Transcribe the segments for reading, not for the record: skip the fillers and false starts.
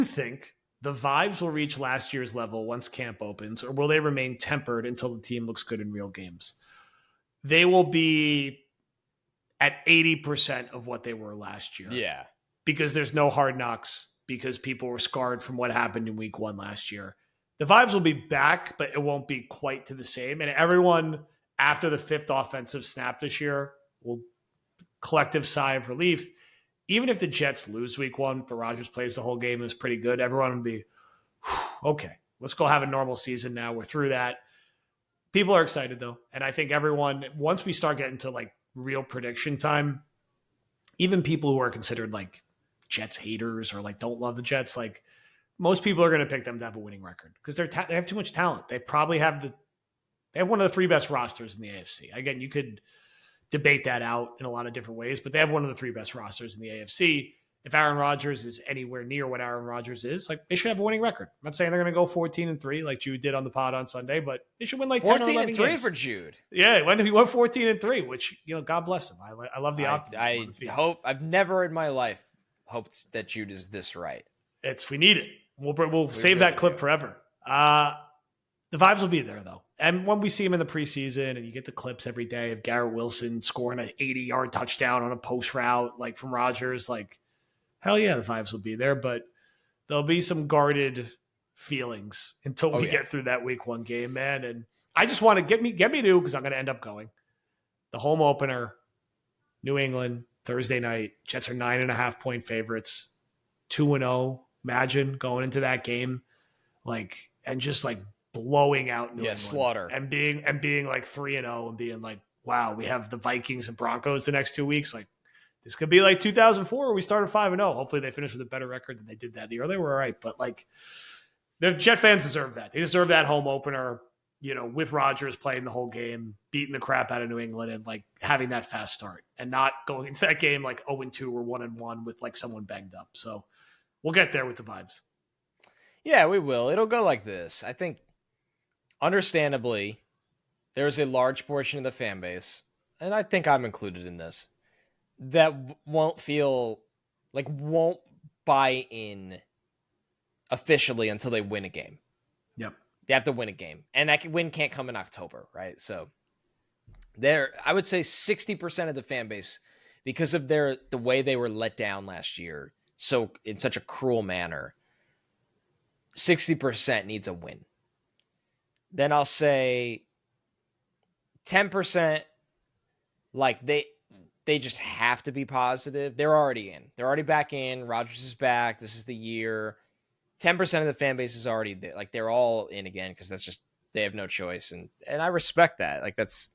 you think the vibes will reach last year's level once camp opens, or will they remain tempered until the team looks good in real games? They will be at 80% of what they were last year. Yeah. Because there's no hard knocks, because people were scarred from what happened in week 1 last year. The vibes will be back, but it won't be quite to the same. And everyone after the 5th offensive snap this year will collective sigh of relief. Even if the Jets lose week 1, but Rodgers plays the whole game, is pretty good. Everyone will be, okay, let's go have a normal season now. We're through that. People are excited though. And I think everyone, once we start getting to like real prediction time, even people who are considered like Jets haters or like don't love the Jets, like most people are going to pick them to have a winning record because they have too much talent. They probably have they have one of the 3 best rosters in the AFC. Again, you could debate that out in a lot of different ways, but they have one of the 3 best rosters in the AFC. If Aaron Rodgers is anywhere near what Aaron Rodgers is, like they should have a winning record. I'm not saying they're going to go 14-3 like Jude did on the pod on Sunday, but they should win like 10 or 11 14-3 games. for Jude. Yeah, he went 14-3, which God bless him. I love the optimism. I hope I've never in my life hoped that Jude is this right. We need it. We'll save that clip forever. The vibes will be there though, and when we see him in the preseason, and you get the clips every day of Garrett Wilson scoring an 80-yard touchdown on a post route like from Rodgers, like hell yeah, the vibes will be there. But there'll be some guarded feelings until we get through that week 1 game, man. And I just want to get me to, because I'm going to end up going the home opener, New England Thursday night. Jets are 9.5-point favorites, 2-0. Imagine going into that game, and just blowing out New England. Slaughter. And being like 3-0 and being like, wow, we have the Vikings and Broncos the next 2 weeks. Like this could be like 2004 where we started 5-0. Hopefully they finish with a better record than they did that year. They were all right, but the Jet fans deserve that. They deserve that home opener, with Rodgers playing the whole game, beating the crap out of New England and having that fast start and not going into that game 0-2 or 1-1 with someone banged up. So we'll get there with the vibes. Yeah, we will. It'll go like this. I think, understandably, there's a large portion of the fan base, and I think I'm included in this, that won't buy in officially until they win a game. Yep. They have to win a game. And that win can't come in October, right? So I would say 60% of the fan base, because of the way they were let down last year, so in such a cruel manner, 60% needs a win. Then I'll say 10%, they just have to be positive. They're already in. They're already back in. Rodgers is back. This is the year. 10% of the fan base is already there. They're all in again because that's just, they have no choice. And I respect that. That's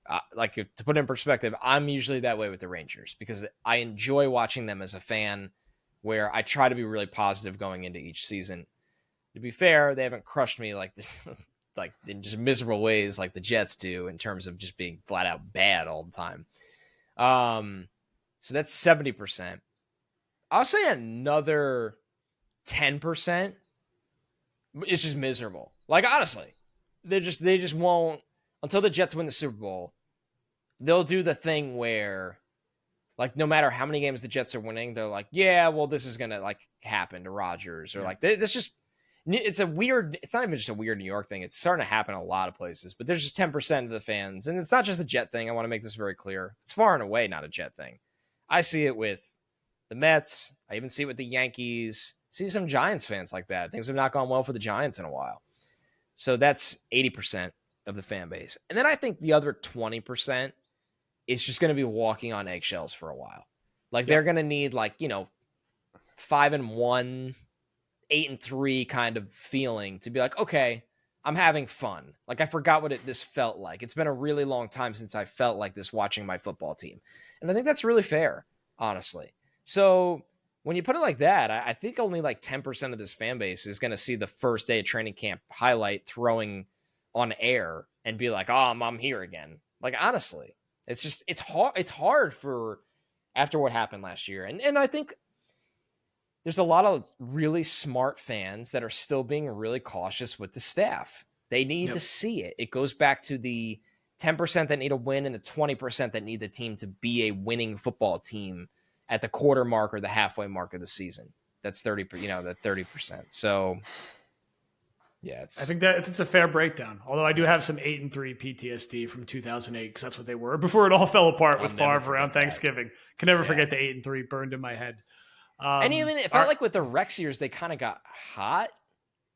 to put it in perspective, I'm usually that way with the Rangers because I enjoy watching them as a fan, where I try to be really positive going into each season. To be fair, they haven't crushed me like this, in just miserable ways like the Jets do in terms of just being flat out bad all the time. So that's 70%. I'll say another 10% is just miserable. Honestly, they just won't, until the Jets win the Super Bowl, they'll do the thing where no matter how many games the Jets are winning, they're like, yeah, well, this is going to happen to Rodgers, or that's just, it's not even just a weird New York thing. It's starting to happen in a lot of places, but there's just 10% of the fans. And it's not just a Jet thing. I want to make this very clear. It's far and away not a Jet thing. I see it with the Mets. I even see it with the Yankees. See some Giants fans like that. Things have not gone well for the Giants in a while. So that's 80% of the fan base. And then I think the other 20% is just going to be walking on eggshells for a while. They're going to need 5-1, 8-3 kind of feeling to be like, okay, I'm having fun. I forgot what this felt like. It's been a really long time since I felt like this watching my football team. And I think that's really fair, honestly. So when you put it like that, I think only 10% of this fan base is going to see the first day of training camp highlight throwing on air and be like, oh, I'm here again. Honestly, it's hard for after what happened last year. And I think there's a lot of really smart fans that are still being really cautious with the staff. They need to see it. It goes back to the 10% that need a win and the 20% that need the team to be a winning football team at the quarter mark or the halfway mark of the season. That's 30, that 30%. So yeah, I think that it's a fair breakdown. Although I do have some 8-3 PTSD from 2008 because that's what they were before it all fell apart with Favre around Thanksgiving. Can never forget the 8-3 burned in my head. And even it felt like with the Rex years, they kind of got hot.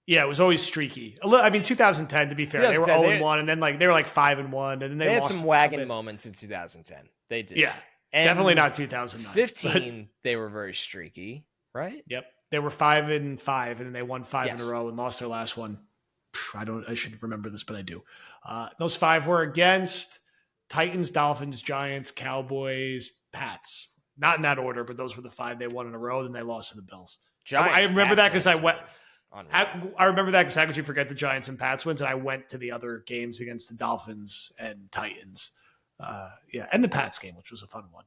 Yeah, it was always streaky. I mean, 2010, to be fair, they were 0-1, and then they were like 5-1, and then they had some wagon moments in 2010. They did. Yeah, and definitely not 2009. 15, they were very streaky, right? Yep, they were 5-5, and then they won 5 in a row and lost their last one. I should remember this, but I do. Those 5 were against Titans, Dolphins, Giants, Cowboys, Pats. Not in that order, but those were the 5 they won in a row. Then they lost to the Bills. Giants, I remember that because I went. I remember that because how could you forget the Giants and Pats wins? And I went to the other games against the Dolphins and Titans. And the Pats game, which was a fun one.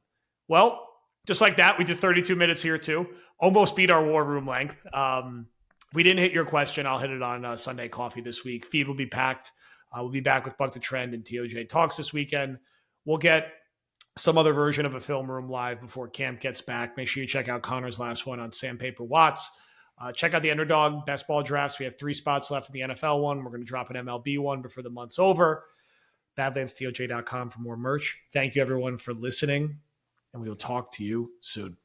Well, just like that, we did 32 minutes here too. Almost beat our war room length. We didn't hit your question. I'll hit it on Sunday Coffee this week. Feed will be packed. We'll be back with Buck the Trend and TOJ Talks this weekend. We'll get some other version of a film room live before camp gets back. Make sure you check out Connor's last one on Sandpaper Watts. Check out the Underdog Best Ball Drafts. We have 3 spots left in the NFL one. We're going to drop an MLB one before the month's over. BadlandsTOJ.com for more merch. Thank you, everyone, for listening, and we will talk to you soon.